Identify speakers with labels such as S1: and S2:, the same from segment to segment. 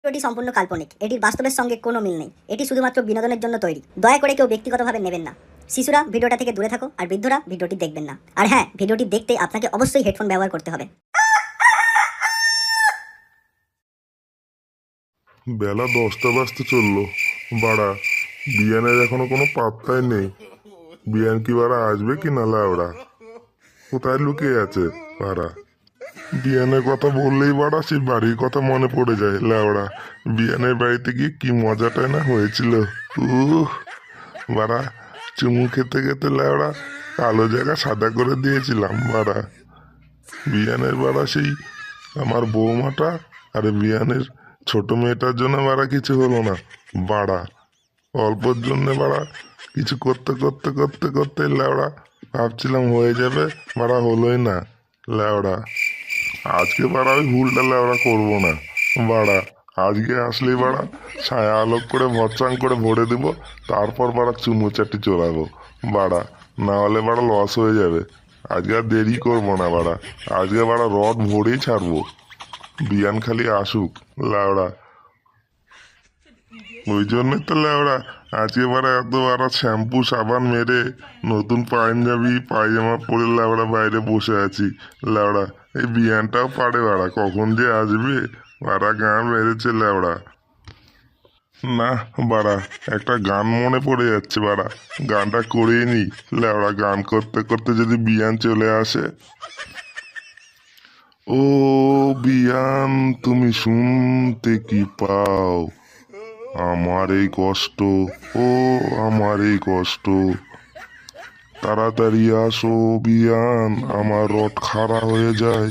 S1: ভিডিওটি সম্পূর্ণ কাল্পনিক। এটির বাস্তবের সঙ্গে কোনো মিল নেই। এটি শুধুমাত্র বিনোদনের জন্য তৈরি। দয়া করে কেউ ব্যক্তিগতভাবে নেবেন না। শিশুরা ভিডিওটা থেকে দূরে থাকো, আর বৃদ্ধরা ভিডিওটি দেখবেন না। আর হ্যাঁ, ভিডিওটি দেখতে আপনাকে অবশ্যই হেডফোন ব্যবহার করতে হবে।
S2: বেলা 10টা বাজতে চললো। বাড়া, বিয়ানের এখনো কোনো পাত্তাই নেই। বিয়ান কি বাড়া আসবে কি না লাউড়া? কোথায় লুকিয়ে আছে বাড়া? বিয়ানের কথা বললেই বাড়া সেই বাড়ির কথা মনে পড়ে যায় লাউড়া। বিয়ানের বাড়িতে গিয়ে কি মজাটা না হয়েছিল। বাড়া, চুমু খেতে খেতে লাউড়া কালো জায়গা সাদা করে দিয়েছিলাম বাড়া। বিয়ানের বাড়া সেই আমার বৌমাটা আর বিয়ানের ছোট মেয়েটার জন্য বাড়া কিছু হলো না বাড়া। অল্পর জন্য বাড়া কিছু করতে করতে করতে করতে ল্যাওড়া ভাবছিলাম হয়ে যাবে, বাড়া হলোই না ল্যাওড়া। আজকে বাড়া ওই ভুলটা ল্যাওড়া করবো না বাড়া। আজকে আসলেই বাড়া ছায়া আলোক করে ভরচাং করে ভরে দেবো, তারপর বাড়া চুমু চাটি চড়াবো বাড়া। না হলে বাড়া লস হয়ে যাবে। আজকে আর দেরি করবো না বাড়া। আজকে বাড়া রড ভরেই ছাড়বো। বিয়ান খালি আসুক লাউড়া। ওই জন্যই তো লাউড়া আজকে বারা এত বারা শ্যাম্পু সাবান মেরে নতুন পাঞ্জাবি পায়জামা পরে লাউড়া বাইরে বসে আছি লাউড়া। এই বিয়ানটাও পারে বাড়া, কখন যে আসবে বারা গান মেরেছে লাউড়া। না বাড়া, একটা গান মনে পড়ে যাচ্ছে বাড়া, গানটা করিয়ে নি লাউড়া। গান করতে করতে যদি বিয়ান চলে আসে। ও বিয়ান, তুমি শুনতে কি পাও আমার এই কষ্ট, ও আমার এই কষ্ট। তাড়াতাড়ি আসো বিয়ান, আমার রড খাড়া হয়ে যায়।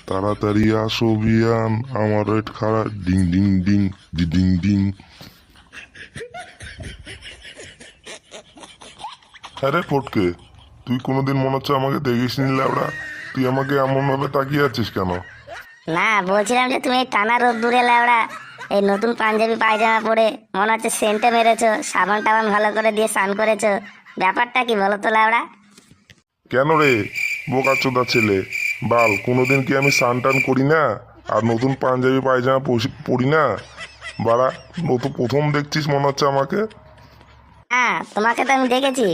S2: তাড়াতাড়ি আসো বিয়ান, আমার রড খাড়া। Ding ding ding ding ding. হ্যাঁ রে ফটকে, তুই কোনোদিন মনে হচ্ছে আমাকে দেখিস নি লাউড়া। তুই আমাকে এমন ভাবে তাকিয়ে আছিস কেন?
S3: না, বলছিলাম যে তুমি এই টানা রোদ্দুরে লেওড়া এই নতুন পাঞ্জাবি পায়জামা পরে মনে হচ্ছে সেন্টে মেরেছো, সাবান টাবান ভালো করে দিয়ে স্নান করেছো। ব্যাপারটা কি বলো তো লেওড়া?
S2: কেন রে বোকাচোদা ছেলে, বাল কোনোদিন কি আমি স্নান টান করি না আর নতুন পাঞ্জাবি পায়জামা পরি না বাড়া? নতুন প্রথম দেখছিস মনে হচ্ছে আমাকে।
S3: হ্যাঁ, তোমাকে তো আমি দেখেছি।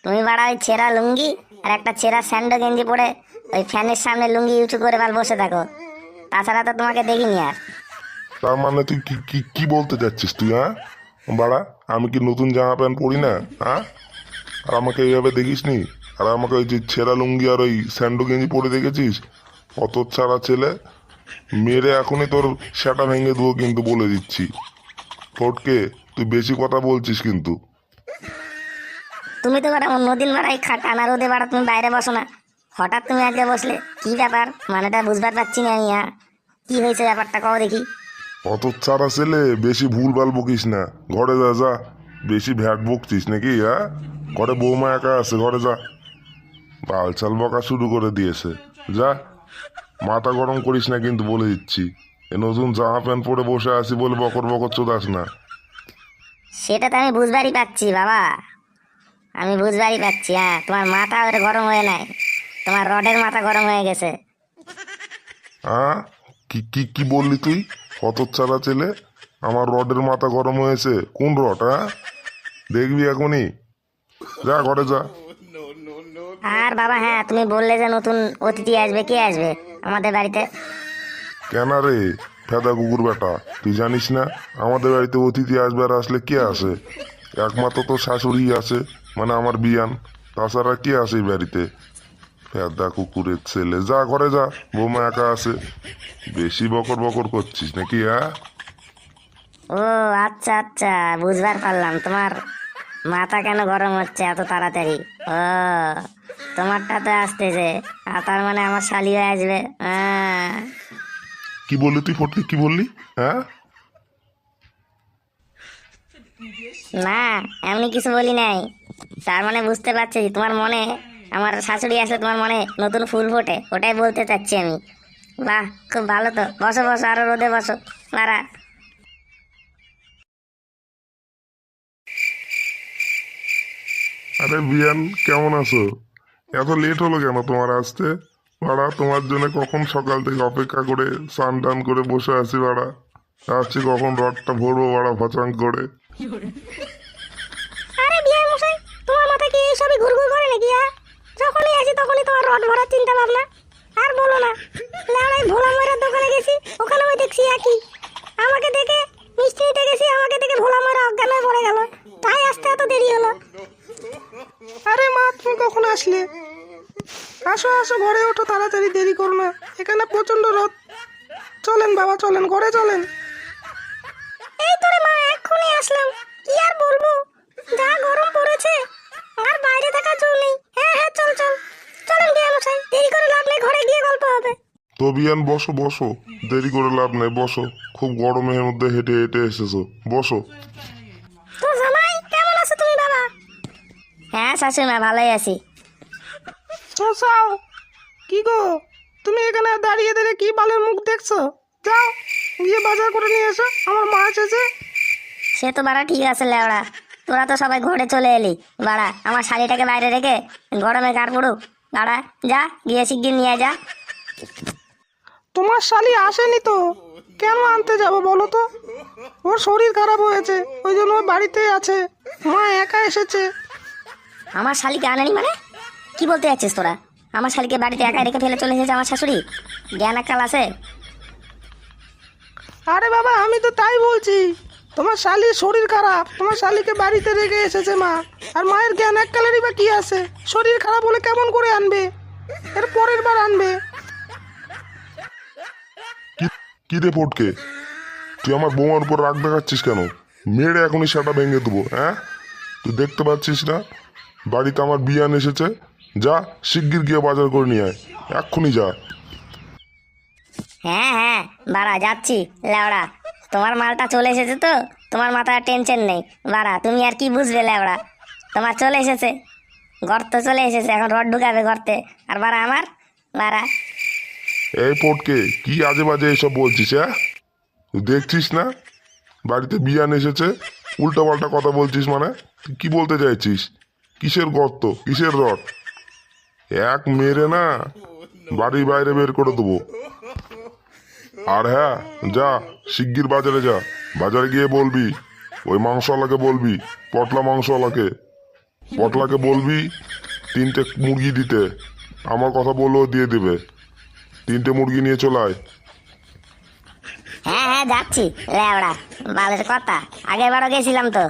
S3: তুমি বাড়া ওই ছেঁড়া লুঙ্গি আর একটা ছেঁড়া স্যান্ডো গেঞ্জি পরে ওই ফ্যানের সামনে লুঙ্গি উঁচু করে বাল বসে থাকো। তাছাড়া তো তোমাকে দেখিনি আর।
S2: তার মানে তুই কি কি কি বলতে চাচ্ছিস তুই? হ্যাঁ বাড়া, আমি কি নতুন জামা প্যান্ট পরি না? হ্যাঁ, আর আমাকে এইভাবে দেখিস নি? আর আমাকে ওই যে ছেঁড়া লুঙ্গি আর ওই স্যান্ডো গেঞ্জি পরে দেখেছিস? অত ছাড়া ছেলে, মেরে এখনই তোর সেটা ভেঙে দেবো কিন্তু বলে দিচ্ছি। ফটকে, তুই বেশি কথা বলছিস কিন্তু।
S3: তুমি তো বাড়া অন্যদিন বাড়া এই টানা রোদে বাড়া তুমি বাইরে বসো না, হঠাৎ তুমি আজকে বসলে কি ব্যাপার? মানেটা বুঝবার পারছি না আমি। কি হয়েছে ব্যাপারটা কও দেখি।
S2: অত ছাড়া ছেলে, বেশি ভুলভাল বকিস না। ঘরে যা যা। বেশি ভ্যাট বকছিস নাকি? হ্যাঁ, ঘরে বৌমা একা আছে, ঘরে যা। বালছাল বকা শুরু করে দিয়েছে। যা, মাথা গরম করিস না কিন্তু বলে দিচ্ছি। এ নতুন জামা প্যান্ট পরে বসে আছি বলে বকর বকর চোদাস না।
S3: সেটা তো আমি বুঝবারই পাচ্ছি বাবা, আমি বুঝবারই পাচ্ছি। হ্যাঁ, তোমার মাথা ওর গরম হয়ে নাই, তোমার রডের মাথা গরম হয়ে গেছে।
S2: হ্যাঁ, কি কি কি বললি তুই? হতচ্ছাড়া ছেলে, আমার রডের মাথা গরম হয়েছে? কোন রড? হ্যাঁ, দেখবি এখনই। যা ঘরে যা।
S3: আর বাবা, হ্যাঁ তুমি বললে যে নতুন অতিথি আসবে, কে আসবে আমাদের বাড়িতে?
S2: কেন রে ফেদা কুকুর বেটা, তুই জানিস না আমাদের বাড়িতে অতিথি আসবে? আর আসলে কে আসে? একমাত্র তো শাশুড়ি আসে, মানে আমার বিয়ান। তাছাড়া কে আসে এই বাড়িতে? ফেদা কুকুরের ছেলে, যা ঘরে যা, বৌমা একা আছে। বেশি বকর বকর করছিস নাকি? হ্যাঁ,
S3: ও আচ্ছা আচ্ছা, বুঝবার পারলাম তোমার মাথা কেন গরম হচ্ছে এত তাড়াতাড়ি। ও, তোমারটা তো আসতেছে, আর তার মানে আমার শালিও আসবে।
S2: কি বললি তুই ফটকে, কি বললি? হ্যাঁ,
S3: না, এমনি কিছু বলি নাই। তার মানে বুঝতে পারছি তোমার মনে আমার শাশুড়ি আসলে তোমার মনে নতুন ফুল ফোটে, ওটাই বলতে চাচ্ছি আমি। বাহ, খুব ভালো তো। বসো বসো, আরো রোদে বসো মারা।
S2: আরে বিয়ান, কেমন আছো? এত লেট হলো কেন তোমার আসতে? বাড়া, তোমার জন্য কখন সকাল থেকে অপেক্ষা করে স্নান টান করে বসে আছি বাড়া। আসছি কখন রডটা ভরবো বাড়া ফচাং করে।
S3: আরে বিয়ে মশাই, তোমার মাথায় কি এইসবই ঘুরঘুর করে নাকি? যখনই আসি তখনই তোমার রড ভরার চিন্তা ভাবনা। আর বলো না, লেড়াই ভোলা ময়রার দোকানে গেছি, ওখানে ওই দেখছি একই। আমাকে দেখে মিষ্টি নিতে গেছি, আমাকে দেখে ভোলা ময়রা অজ্ঞান হয়ে পড়ে গেল, তাই আসতে এত দেরি হলো।
S4: আরে মা, তুমি কখন আসলে? আসো আসো, ঘরে ওঠো তাড়াতাড়ি, দেরি করো না, এখানে প্রচন্ড রোদ। চলেন বাবা, চলেন ঘরে চলেন।
S3: এই তোরে মা, এক্ষুনি আসলাম, কি আর বলবো, যা গরম পড়েছে, আর বাইরে থাকা জো নেই। হ্যাঁ হ্যাঁ, চল চল, চলেন বিয়ে মশাই, দেরি করে লাভ নেই, ঘরে গিয়ে গল্প হবে।
S2: তো বিয়ান বসো বসো, দেরি করে লাভ নেই, বসো। খুব গরমের মধ্যে হেঁটে হেঁটে এসেছো, বসো।
S3: তো জামাই, কেমন আছো তুমি বাবা? হ্যাঁ শাশুড়ি, ভালোই আছি।
S4: চাও কি গো, তুমি এখানে দাঁড়িয়ে দাঁড়িয়ে কি বালের মুখ দেখছো? যাও গিয়ে বাজার করে নিয়ে এসো, আমার মা এসেছে।
S3: সে তো বাড়া ঠিক আছে লেওড়া, তোরা তো সবাই ঘরে চলে এলি বাড়া, আমার শাড়িটাকে বাইরে রেখে গরমে গাড় পড়ুক। বাড়া যা, গিয়ে শিগগির নিয়ে যা।
S4: তোমার শালি আসেনি তো, কেন আনতে যাব বলো তো? ওর শরীর খারাপ হয়েছে, ওই জন্য ও বাড়িতেই আছে, মা একা এসেছে।
S3: আমার শালিকে আনেনি মানে? কি বলতে যাচ্ছিস তোরা? আমার শালিকে বাড়িতে একাই রেখে ফেলে চলে এসেছে আমার শাশুড়ি? জ্ঞান কাল আছে?
S4: আরে বাবা, আমি তো তাই বলছি, তোমার শালির শরীর খারাপ, তোমার শালিকে বাড়িতে রেখে এসেছে মা। আর মায়ের জ্ঞান এককালেরই বা কি আছে? শরীর খারাপ হলে কেমন করে আনবে? এর পরের বার আনবে।
S2: কি রে পটকে, তুই আমার বৌমার উপর রাগ দেখাচ্ছিস কেন? মেরে এখনই সেটা ভেঙে দেবো। হ্যাঁ, তুই দেখতে পাচ্ছিস না বাড়িতে আমার বিয়ান এসেছে? যা শিগগির গিয়ে বাজার করে নিয়ে আয়, এক্ষুনি যা।
S3: হ্যাঁ হ্যাঁ বাড়া, যাচ্ছি লেওড়া, তোমার মালটা চলে এসেছে তো, তোমার মাথায় টেনশন নেই বাড়া, তুমি আর কি বুঝবে লেওড়া, তোমার চলে এসেছে, গর্ত চলে এসেছে, এখন রড ঢুকাবে গর্তে, আর বাড়া আমার বাড়া।
S2: এই পটকে, কি আজে বাজে এসব বলছিস? হ্যাঁ, তুই দেখছিস না বাড়িতে বিয়ান এসেছে, উল্টো পাল্টা কথা বলছিস মানে? তুই কি বলতে চাইছিস? কিসের গর্ত, কিসের রড? এক মেরে না বাড়ির বাইরে বের করে দেবো। আর হ্যাঁ, যা শিগগির বাজারে যা, বাজারে গিয়ে বলবি ওই মাংসওয়ালাকে, বলবি পটলাকে বলবি 3টে মুরগি দিতে, আমার কথা বললেও দিয়ে দেবে। 3টে মুরগি নিয়ে চলে আয়।
S3: হ্যাঁ হ্যাঁ যাচ্ছি লেওড়া, বালের কথা, আগেরবারও গেছিলাম তো,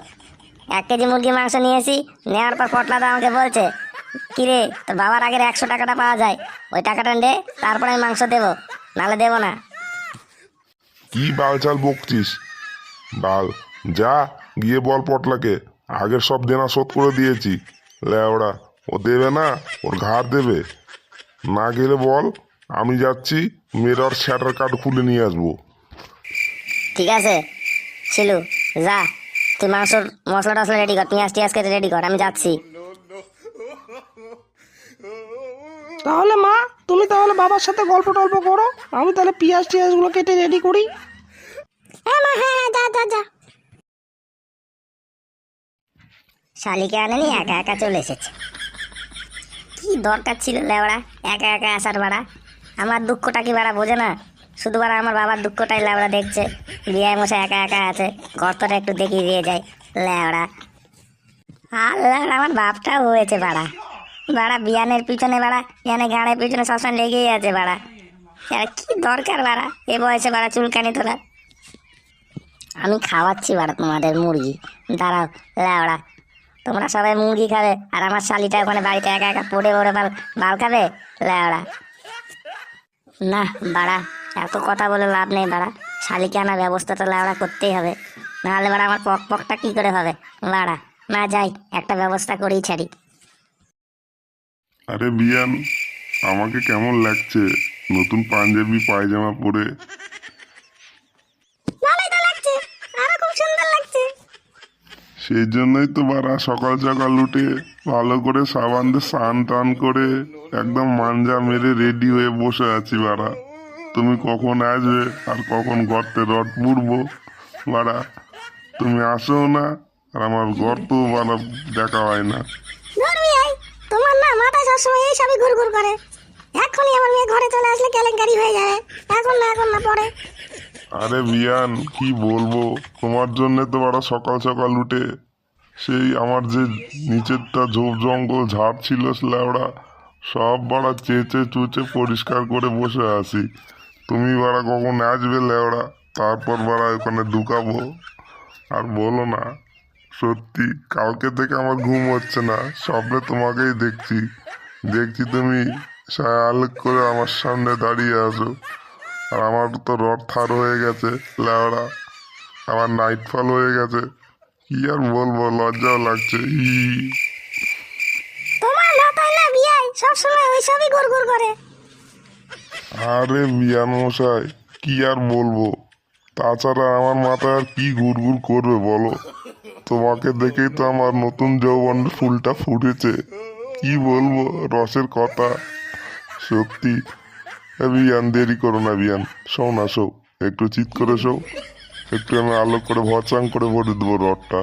S3: 1 কেজি মুরগি মাংস নিয়েছি, নেওয়ার পর পটলাদা আমাকে বলছে, কিরে তোর বাবার আগের 100 টাকাটা পাওয়া যায়, ওই টাকাটা দে, তারপরে আমি মাংস দেবো, নাহলে দেবো না।
S2: কি বালচাল বকছিস বাল? যা গিয়ে বল পটলাকে আগের সব দেনা শোধ করে দিয়েছি। লেওড়া, ও দেবে না, ওর ঘাড় দেবে। না গেলে বল আমি যাচ্ছি, মেয়ের ওর শ্যাটার কার্ড খুলে নিয়ে আসবো।
S3: ঠিক আছে শিলু, যা তুই মাংসর মশলা টসলা রেডি কর, পেঁয়াজ টিয়াজ কেটে রেডি কর, আমি যাচ্ছি।
S4: তাহলে মা, তুমি তাহলে বাবার সাথে গল্প টল্প করো, আমি তাহলে পেঁয়াজ টিয়াজগুলো কেটে রেডি করি।
S3: হ্যাঁ মা, হ্যাঁ হ্যাঁ, যা যা যা। শালিকে আনেনি, একা একা চলে এসেছে, কি দরকার ছিল লেওড়া একা একা আসার বাড়া? আমার দুঃখটা কি বাড়া বোঝে না? শুধু বাড়া আমার বাবার দুঃখটাই লেওড়া দেখছে, বিয়ে মশাই একা একা আছে, গর্তটা একটু দেখিয়ে দিয়ে যায় লেওড়া। আর লেওড়া আমার বাপটাও হয়েছে বাড়া, বাড়া বিয়ানের পিছনে, বাড়া বিয়ানের গাড়ের পিছনে সবসময় লেগেই আছে বাড়া। আর কি দরকার বাড়া এ বয়সে বাড়া চুলকানি তোলা? আমি খাওয়াচ্ছি বাড়া তোমাদের মুরগি, দাঁড়াও লেওড়া, তোমরা সবাই মুরগি খাবে, আর আমার শালিটা ওখানে বাড়িতে একা একা পড়ে পড়ে বাল খাবে লেওড়া। না বাড়া, এত কথা বলে লাভ নেই বাড়া, শালিকে আনার ব্যবস্থাটা লেওড়া করতেই হবে, নাহলে বাড়া আমার পকটা কি করে হবে বাড়া। না যাই, একটা ব্যবস্থা করেই ছাড়ি।
S2: আরে বিয়ান, আমাকে কেমন লাগছে নতুন পাঞ্জাবি পায়জামা পরে?
S3: ভালোই তো লাগছে, আরো খুব সুন্দর লাগছে।
S2: সেই জন্যই তো বারা সকাল সকাল উঠে ভালো করে সাবান দিয়ে স্নান টান করে একদম মাঞ্জা মেরে রেডি হয়ে বসে আছি বারা। তুমি কখন আসবে আর কখন গর্তে রড পুড়বো বারা, তুমি আসো না, আর আমার গর্ত বারা দেখা হয় না।
S3: ধরবি এই, তোমার না মাথায় সবসময় এই সবই ঘুরঘুর করে, এখনই আমার মেয়ে ঘরে চলে আসলে কেলেঙ্কারি হয়ে যাবে, এখন না পরে।
S2: আরে বিয়ান কি বলবো, তোমার জন্য তো বাড়া সকাল সকাল উঠে সেই আমার যে নিচেরটা ঝোপ জঙ্গল ঝাড় ছিল ল্যাওড়া, সব বাড়া চেঁচে চুচে পরিষ্কার করে বসে আছি। তুমি বাড়া কখন আসবে ল্যাওড়া, তারপর বাড়া ওখানে ঢুকাবো। আর বলো না, সত্যি কালকে থেকে আমার ঘুম হচ্ছে না, স্বপ্নে তোমাকেই দেখছি। দেখছি তুমি সায়া আলোক করে আমার সামনে দাঁড়িয়ে আছো, আর আমার তো রড থার হয়ে গেছে ল্যাওড়া, আমার নাইট ফল হয়ে গেছে। কি আর বলবো, লজ্জাও লাগছে।
S3: তোমার মাথায় না বিয়াই সবসময় ওইসবই গুড়গুড় করে।
S2: আরে বিয়ান মশাই, কি আর বলবো, তাছাড়া আমার মাথায় আর কি ঘুরঘুর করবে বলো, তোমাকে দেখেই তো আমার নতুন যৌবনের ফুলটা ফুটেছে। কি বলবো রসের কথা, সত্যি। বিয়ান দেরি করো না বিয়ান, শো না শো, একটু চিৎ করে শো, একটু আমি আলো করে ভচাং করে ভরে দেবো রডটা,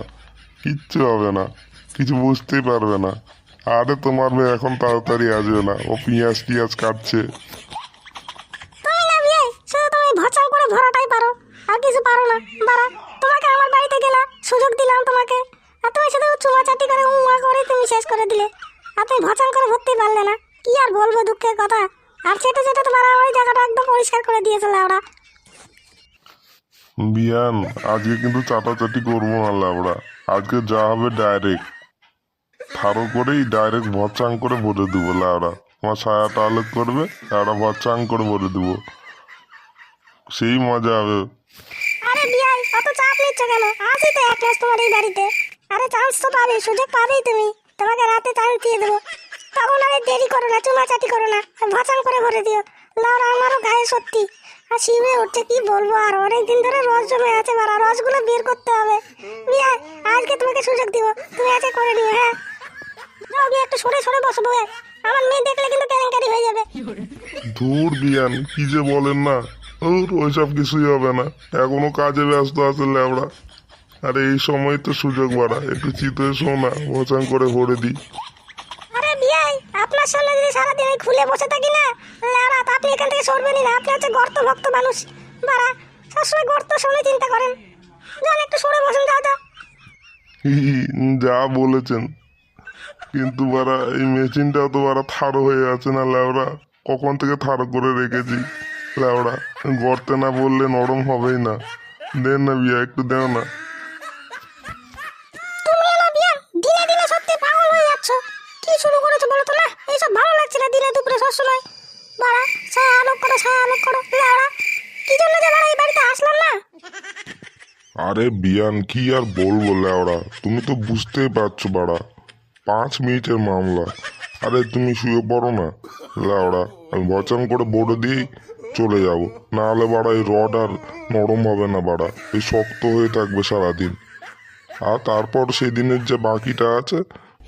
S2: কিচ্ছু হবে না, কিছু বুঝতেই পারবে না। আরে তোমার মেয়ে এখন তাড়াতাড়ি আসবে না, ও পিঁয়াজ টিয়াজ কাটছে।
S3: তুমি না বিয়াই শুধু তুমি ভচাং করে ভরাটাই পারো, আর কিছু পারো না। বাড়া, তোমাকে আমার বাড়িতে গেলা, সুযোগ দিলাম তোমাকে, আর তুমি শুধু চুমাচাটি করে উমা করে তুমি শেষ করে দিলে, আর তুমি ভচাং করে ভরতেই পারলে না। কি আর বলবো দুঃখের কথা। আর সেটা যেটা তোমার আমার ওই জায়গাটা একদম পরিষ্কার করে দিয়েছিল ওরা।
S2: বিয়ান আজকে কিন্তু চাটাচাটি করবো না লাবড়া, আজকে যা হবে ডাইরেক্ট থারো করেই ডাইরেক্ট ভচাং করে ভরে দেবো লাবড়া। তোমার ছায়াটা আলোক করবে, লাবড়া ভচাং করে ভরে দেবো, সেই মজা হবে।
S3: আরে বিয়াই অত চাপ নিচ্ছ কেন? আজই তো এক মাস তোমার এই বাড়িতে, আরে চান্স তো পাবে, সুযোগ পাবেই তুমি। তোমাকে রাতে চান্স দিয়ে দেবো, তখন আরে দেরি করো না, চুমাচাটি করো না, ভচাং করে ভরে দিও। লাউরা আমারও গায়ে সত্যি আর শিবে উঠছে, কি বলবো। আর অনেকদিন ধরে রস জমে আছে, মারা রসগুলো বের করতে হবে। বিয়াই আজকে তোমাকে সুযোগ দিব, তুমি আজকে করে নিও। হ্যাঁ যাও গিয়ে একটু সরে সরে বসো বউয়ে, আমার মেয়ে দেখলে কিন্তু কেলেঙ্কারি হয়ে যাবে।
S2: ধুর বিয়ান কি যে বলেন না, ওর ওইসব কিছুই হবে না, এখনো কাজে ব্যস্ত আছে ল্যাবড়া। আরে এই সময় তো সুযোগ বাড়া, একটু চিতে শো না, ভচাং করে ভরে দিই।
S3: আরে বিয়াই আপনার সামনে যদি সারাদিন আমি খুলে বসে থাকি না লারা, তা আপনি এখান থেকে সরবেনই না। আপনি হচ্ছে গর্ত ভক্ত মানুষ, বাড়া সবসময় গর্ত শুনে চিন্তা করেন। যান একটু সরে বসেন, যাও যাও।
S2: যা বলেছেন, কিন্তু বারা এই মেশিনটাও তো বারা থারো হয়ে আছে না ল্যাবড়া, কখন থেকে থারো করে রেখেছি ল্যাবড়া, গর্তে না বললে নরম হবেই না। দেন না বিয়া, একটু দেও না।
S3: তুমি না বিয়ান দিনে দিনে সত্যি পাগল হয়ে যাচ্ছ। কি শুরু করেছো বলো তো? না এইসব ভালো লাগছে না, দিনে দুপুরে সবসময় বাড়া ছায়া আলোক করো, ছায়া আলোক করো। লাউড়া কি জন্য যে বাড়া এই বাড়িতে আসলাম না।
S2: আরে বিয়ান কি আর বলবো ল্যাওড়া, তুমি তো বুঝতেই পারছো বাড়া, 5 মিনিটের মামলা। আরে তুমি শুয়ে পড়ো না ল্যাওড়া, আমি বচান করে বড় দিয়েই চলে যাব, না হলে বাড়া এই রড আর নরম হবে না বাড়া, এই শক্ত হয়ে থাকবে সারাদিন। আর তারপর সেদিনের যে বাকিটা আছে,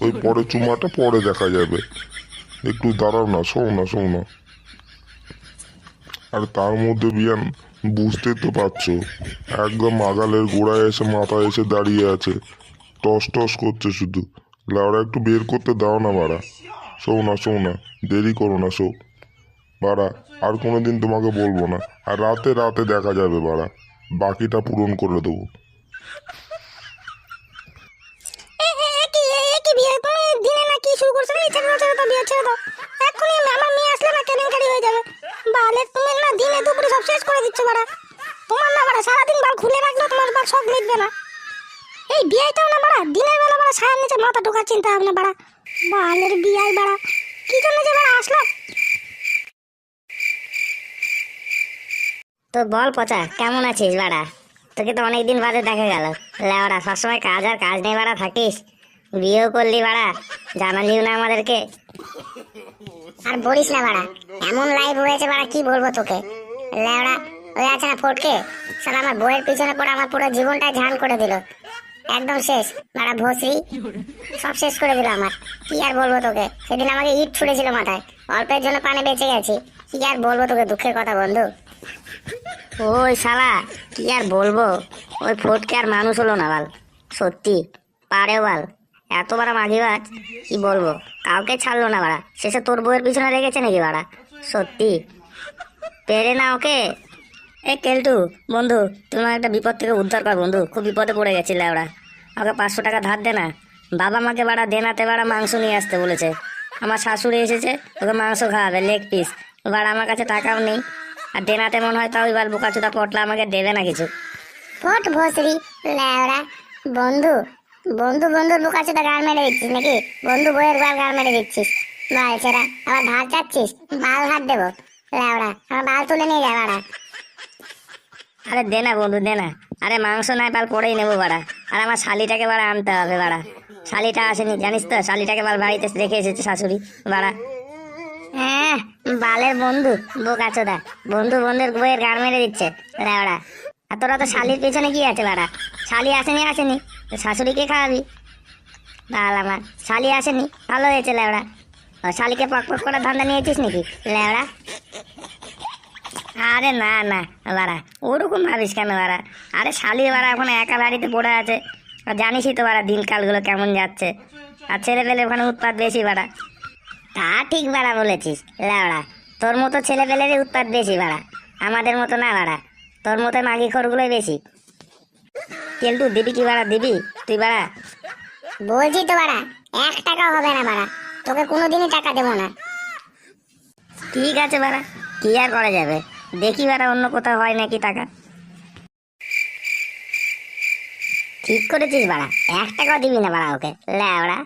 S2: ওই পরে চুমাটা পরে দেখা যাবে। একটু দাঁড়াও না, শোও না শোও না। আর তার মধ্যে বিয়ান বুঝতেই তো পারছো, একদম আগালের গোড়ায় এসে মাথায় এসে দাঁড়িয়ে আছে, টস টস করছে শুধু। লাউড়া একটু বের করতে দাও না বাড়া, শোও না শোও না, দেরি করো না শো বাড়া। আর কোনোদিন তোমাকে বলবো না, আর রাতে রাতে দেখা যাবে বাড়া, বাকিটা পূরণ করে দেবো।
S3: কি বিয়ে তুমি দিনে না কি শুরু করছো? এই ছেড়ে দাও, ছেড়ে দাও, বিয়ে ছেড়ে দাও এক্ষুনি। আমার মেয়ে আসলে না কেলেঙ্কারি হয়ে যাবে। বালে তুমি না দিনে দুপুরে সব শেষ করে দিচ্ছ বাড়া। তোমার না বাড়া সারাদিন বাল খুলে রাখলেও তোমার বাল সব মিটবে না। এই বিয়েটাও না বাড়া দিনের বেলা বাড়া ছায়ার নিচে মাথা ঢোকার চিন্তা ভাবনা বাড়া। বালের বিয়াই বাড়া, কি জন্য যে বাড়া আসলো? তো বল পচা, কেমন আছিস বাড়া? তোকে তো অনেকদিন বাদে দেখা গেল লেওড়া, সবসময় কাজ আর কাজ নেই বাড়া থাকিস। বিয়েও করলি বাড়া, জানালিও না আমাদেরকে। আর বলিস না বাড়া, এমন লাইভ হয়েছে বাড়া কি বলবো তোকে। লেওড়া ওই আছে না ফটকে, সালা আমার বইয়ের পিছনে পড়ে আমার পুরো জীবনটাই ঝান করে দিল, একদম শেষ বাড়া। ভস্রী সব শেষ করে দিল আমার। কি আর বলবো তোকে, সেদিন আমাকে ইট ছুড়েছিল মাথায়, অল্পের জন্য পানে বেঁচে গেছি। কি আর বলবো তোকে, দুঃখের কথা বন্ধু। ওই শালা কি আর বলবো, ওই ফটকে আর মানুষ হলো না বাল, সত্যি পারেও বাল, এত বড় মাগিবাজ কি বলবো, কাউকে ছাড়লো না বাড়া, শেষে তোর বউয়ের পিছনে রেখেছে নাকি বাড়া। সত্যি পেরে না ওকে, এই কেলটু বন্ধু, তোমার একটা বিপদ থেকে উদ্ধার কর বন্ধু, খুব বিপদে পড়ে গেছিলে ওরা। আমাকে 500 টাকা ধার দে না। বাবা মাকে বাড়া দেনাতে বাড়া মাংস নিয়ে আসতে বলেছে। আমার শাশুড়ি এসেছে, ওকে মাংস খাওয়াবে লেগ পিস। বাড়া আমার কাছে টাকাও নেই, আর দেনাতে মনে হয় তাও এবার বোকাচোদা পটলা আমাকে দেবে না কিছু।
S5: পট ভোসরি লেওড়া। বন্ধু বন্ধু বন্ধুর বোকাচোদা গাল মেরে দিচ্ছিস নাকি? বন্ধু বইয়ের গাল মেরে দিচ্ছিস। বালছেরা আবার ধার চাচ্ছিস? বাল হাত দেবো লেওড়া, আমার বাল তুলে নিয়ে যা বাড়া।
S3: আরে দে না বন্ধু দে না। আরে মাংস নাই পাল পরেই নেবো বাড়া। আর আমার শালিটাকে বাড়া আনতে হবে বাড়া। শালিটা আসেনি জানিস তো, শালিটাকে বাল বাড়িতে রেখে এসেছে শাশুড়ি বাড়া।
S5: হ্যাঁ, বালের বন্ধু বোকাচোদা। বন্ধু বন্ধুর বইয়ের গাল মেরে দিচ্ছে লেওড়া। আর তোরা তো শালির পেছনে কি আছে বাড়া? শালি আসেনি তো শাশুড়িকে খাওয়াবি। বাল আমার শালি আসেনি, ভালো হয়েছে লেওড়া। ও শালিকে পক পক করে ধান্দা নিয়েছিস নাকি লেওড়া?
S3: আরে না না বাড়া, ওরকম ভাবিস কেন বাড়া? আরে শালি বাড়া এখন একা বাড়িতে পড়ে আছে, আর জানিসই তো বাড়া দিনকালগুলো কেমন যাচ্ছে। আর ছেলে পেলে ওখানে উৎপাত বেশি বাড়া।
S5: তা ঠিক বাড়া বলেছিস লেওড়া। তোর মতো ছেলে পেলেরই উৎপাত বেশি বাড়া, আমাদের মতো না বাড়া। তোর মতো মাগি খোরগুলোই বেশি।
S3: কেলটু দিবি কি বাড়া দিবি তুই বাড়া?
S5: বলছি তো বাড়া, 1 টাকাও হবে না বাড়া। তোকে কোনোদিনই টাকা দেবো না।
S3: ঠিক আছে বাড়া, কি আর করা যাবে, দেখি বাড়া অন্য কোথাও হয় নাকি টাকা।
S5: ঠিক করেছিস বাড়া, 1 টাকাও দিবি না বাড়া ওকে লেওড়া।